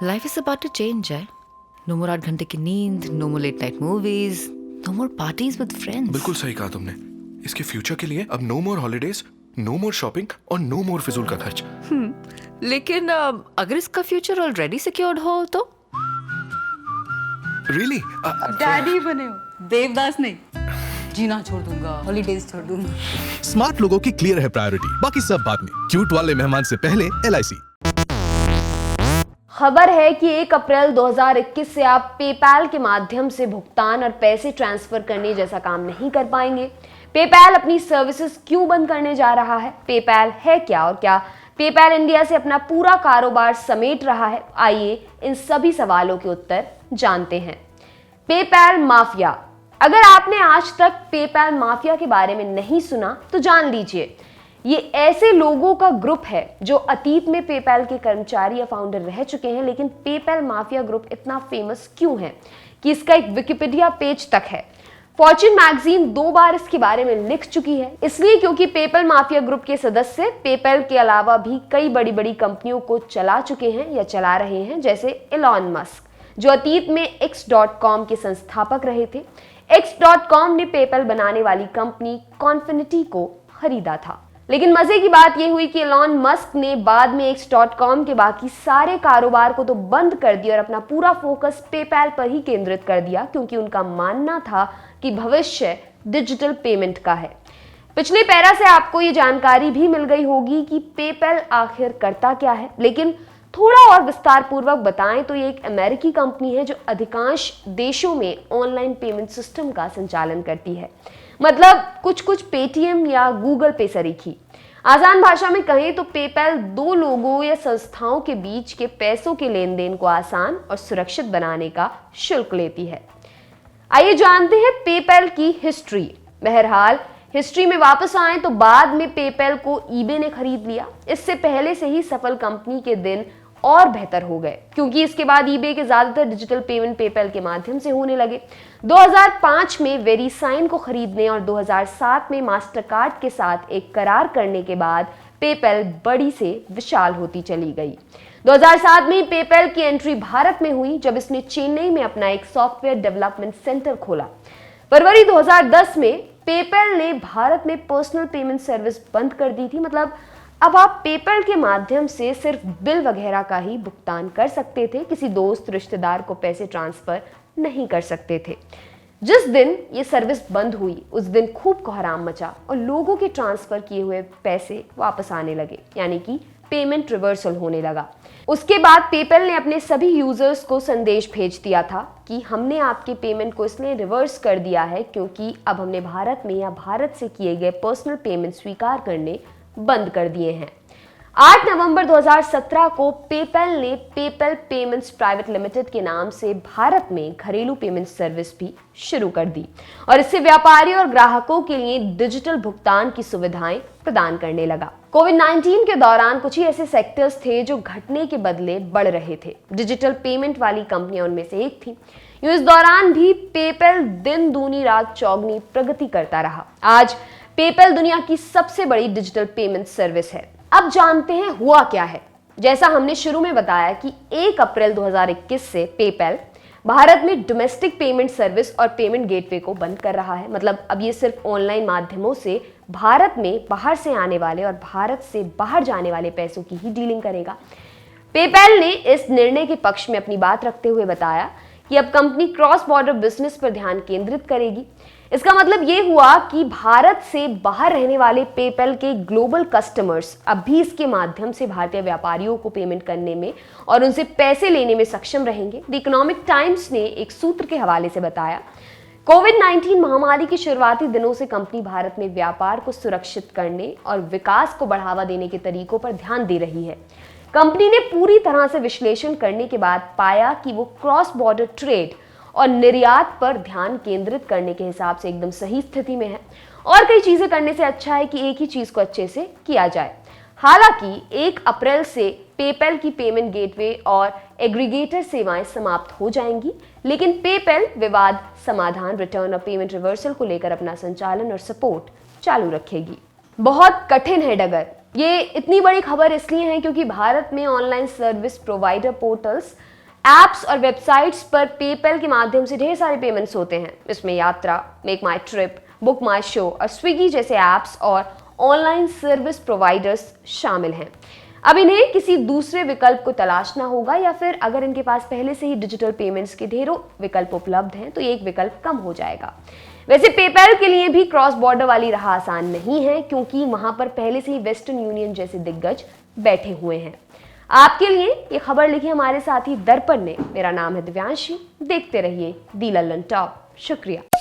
Life is about to change है. No more 8 घंटे की नींद, no more late night movies, no more parties with friends. बिल्कुल सही कहा तुमने. इसके फ्यूचर के लिए अब no more holidays, no more shopping और नो मोर फिजूल का खर्च. लेकिन अगर इसका फ्यूचर ऑलरेडी सिक्योर्ड हो तो रियली? डैडी बने हो, देवदास नहीं. जीना छोड़ दूंगा, हॉलीडेज छोड़ दूंगा. स्मार्ट लोगों की क्लियर है प्रायोरिटी, बाकी सब बाद में. क्यूट वाले मेहमान से पहले LIC. खबर है कि 1 अप्रैल 2021 से आप पेपैल के माध्यम से भुगतान और पैसे ट्रांसफर करने जैसा काम नहीं कर पाएंगे. पेपैल अपनी सर्विसेज क्यों बंद करने जा रहा है, पेपैल है क्या और क्या पेपैल इंडिया से अपना पूरा कारोबार समेट रहा है, आइए इन सभी सवालों के उत्तर जानते हैं. PayPal mafia. अगर आपने आज तक पेपैल माफिया के बारे में नहीं सुना तो जान लीजिए, ये ऐसे लोगों का ग्रुप है जो अतीत में पेपैल के कर्मचारी या फाउंडर रह चुके हैं. लेकिन पेपैल माफिया ग्रुप इतना फेमस क्यों है कि इसका एक विकिपीडिया पेज तक है. फॉर्च्यून मैगजीन 2 बार इसके बारे में लिख चुकी है. इसलिए क्योंकि पेपैल माफिया ग्रुप के सदस्य पेपैल के अलावा भी कई बड़ी बड़ी कंपनियों को चला चुके हैं या चला रहे हैं, जैसे एलॉन मस्क जो अतीत में X.com के संस्थापक रहे थे. X.com ने पेपैल बनाने वाली कंपनी कॉन्फिनिटी को खरीदा था. लेकिन मजे की बात यह हुई कि एलॉन मस्क ने बाद में X.com के बाकी सारे कारोबार को तो बंद कर दिया और अपना पूरा फोकस पेपैल पर ही केंद्रित कर दिया, क्योंकि उनका मानना था कि भविष्य डिजिटल पेमेंट का है. पिछले पैरा से आपको ये जानकारी भी मिल गई होगी कि पेपैल आखिर करता क्या है, लेकिन थोड़ा और विस्तार पूर्वक बताएं तो ये एक अमेरिकी कंपनी है जो अधिकांश देशों में ऑनलाइन पेमेंट सिस्टम का संचालन करती है. मतलब कुछ पेटीएम या गूगल पे सरीखी. आसान भाषा में कहें तो पेपैल 2 लोगों या संस्थाओं के बीच के पैसों के लेन देन को आसान और सुरक्षित बनाने का शुल्क लेती है. आइए जानते हैं पेपैल की हिस्ट्री. बहरहाल हिस्ट्री में वापस आए तो बाद में पेपैल को ईबे ने खरीद लिया. इससे पहले से ही सफल कंपनी के दिन और बेहतर हो गए, क्योंकि इसके बाद ईबे के ज्यादातर डिजिटल पेमेंट पेपैल के माध्यम से होने लगे. 2005 में वेरीसाइन को खरीदने और 2007 में मास्टरकार्ड के साथ एक करार करने के बाद पेपैल बड़ी से विशाल होती चली गई. 2007 में पेपैल की एंट्री भारत में हुई जब इसने चेन्नई में अपना एक सॉफ्टवेयर डेवलपमेंट सेंटर खोला. फरवरी 2010 में पेपैल ने भारत में पर्सनल पेमेंट सर्विस बंद कर दी थी. मतलब अब आप पेपैल के माध्यम से सिर्फ बिल वगैरह का ही भुगतान कर सकते थे, किसी दोस्त रिश्तेदार को पैसे ट्रांसफर नहीं कर सकते थे. जिस दिन ये सर्विस बंद हुई उस दिन खूब कोहराम मचा और लोगों के ट्रांसफर किए हुए पैसे वापस आने लगे, यानी कि पेमेंट रिवर्सल होने लगा. उसके बाद पेपैल ने अपने सभी यूजर्स को संदेश भेज दिया था कि हमने आपके पेमेंट को इसलिए रिवर्स कर दिया है क्योंकि अब हमने भारत में या भारत से किए गए पर्सनल पेमेंट स्वीकार करने बंद कर दिए हैं. 8 नवंबर 2017 को पेपैल ने पेपैल पेमेंट्स प्राइवेट लिमिटेड के नाम से भारत में घरेलू पेमेंट सर्विस भी शुरू कर दी और इससे व्यापारी और ग्राहकों के लिए डिजिटल भुगतान की सुविधाएं प्रदान करने लगा. कोविड-19 के दौरान कुछ ही ऐसे सेक्टर्स थे जो घटने के बदले बढ़ रहे थे. डिजिटल पेमेंट वाली कंपनियां उनमें से एक थी. इस दौरान भी पेपैल दिन दूनी रात चौगनी प्रगति करता रहा. आज पेपैल दुनिया की सबसे बड़ी डिजिटल पेमेंट सर्विस है. अब जानते हैं हुआ क्या है. जैसा हमने शुरू में बताया कि 1 अप्रैल 2021 से पेपैल भारत में डोमेस्टिक पेमेंट सर्विस और पेमेंट गेटवे को बंद कर रहा है. मतलब अब ये सिर्फ ऑनलाइन माध्यमों से भारत में बाहर से आने वाले और भारत से बाहर जाने वाले पैसों की ही डीलिंग करेगा. पेपैल ने इस निर्णय के पक्ष में अपनी बात रखते हुए बताया कि अब कंपनी क्रॉस बॉर्डर बिजनेस पर ध्यान केंद्रित करेगी. इसका मतलब ये हुआ कि भारत से बाहर रहने वाले पेपैल के ग्लोबल कस्टमर्स अब भी इसके माध्यम से भारतीय व्यापारियों को पेमेंट करने में और उनसे पैसे लेने में सक्षम रहेंगे. द इकोनॉमिक टाइम्स ने एक सूत्र के हवाले से बताया, कोविड-19 महामारी के शुरुआती दिनों से कंपनी भारत में व्यापार को सुरक्षित करने और विकास को बढ़ावा देने के तरीकों पर ध्यान दे रही है. कंपनी ने पूरी तरह से विश्लेषण करने के बाद पाया कि वो क्रॉस बॉर्डर ट्रेड और निर्यात पर ध्यान केंद्रित करने के हिसाब से एकदम सही स्थिति में है और कई चीजें करने से अच्छा है कि एक ही चीज को अच्छे से किया जाए. हालांकि 1 अप्रैल से पेपैल की पेमेंट गेटवे और एग्रीगेटर सेवाएं समाप्त हो जाएंगी, लेकिन पेपैल विवाद समाधान, रिटर्न और पेमेंट रिवर्सल को लेकर अपना संचालन और सपोर्ट चालू रखेगी. बहुत कठिन है डगर. ये इतनी बड़ी खबर इसलिए है क्योंकि भारत में online service provider portals apps और वेबसाइट्स पर पेपैल के माध्यम से ढेर सारे पेमेंट्स होते हैं। इसमें यात्रा, मेक माई ट्रिप, बुक माई शो और स्विगी जैसे ऐप्स और ऑनलाइन सर्विस प्रोवाइडर्स शामिल हैं। अब इन्हें किसी दूसरे विकल्प को तलाशना होगा, या फिर अगर इनके पास पहले से ही डिजिटल पेमेंट्स के ढेरों विकल्प उपलब्ध हैं तो ये एक विकल्प कम हो जाएगा। वैसे पेपैल के लिए भी क्रॉस बॉर्डर वाली राह आसान नहीं है, क्योंकि वहां पर पहले से ही वेस्टर्न यूनियन जैसे दिग्गज बैठे हुए हैं। आपके लिए ये खबर लिखी हमारे साथी दर्पण ने। मेरा नाम है दिव्यांशी। देखते रहिए दी लल्लन टॉप। शुक्रिया।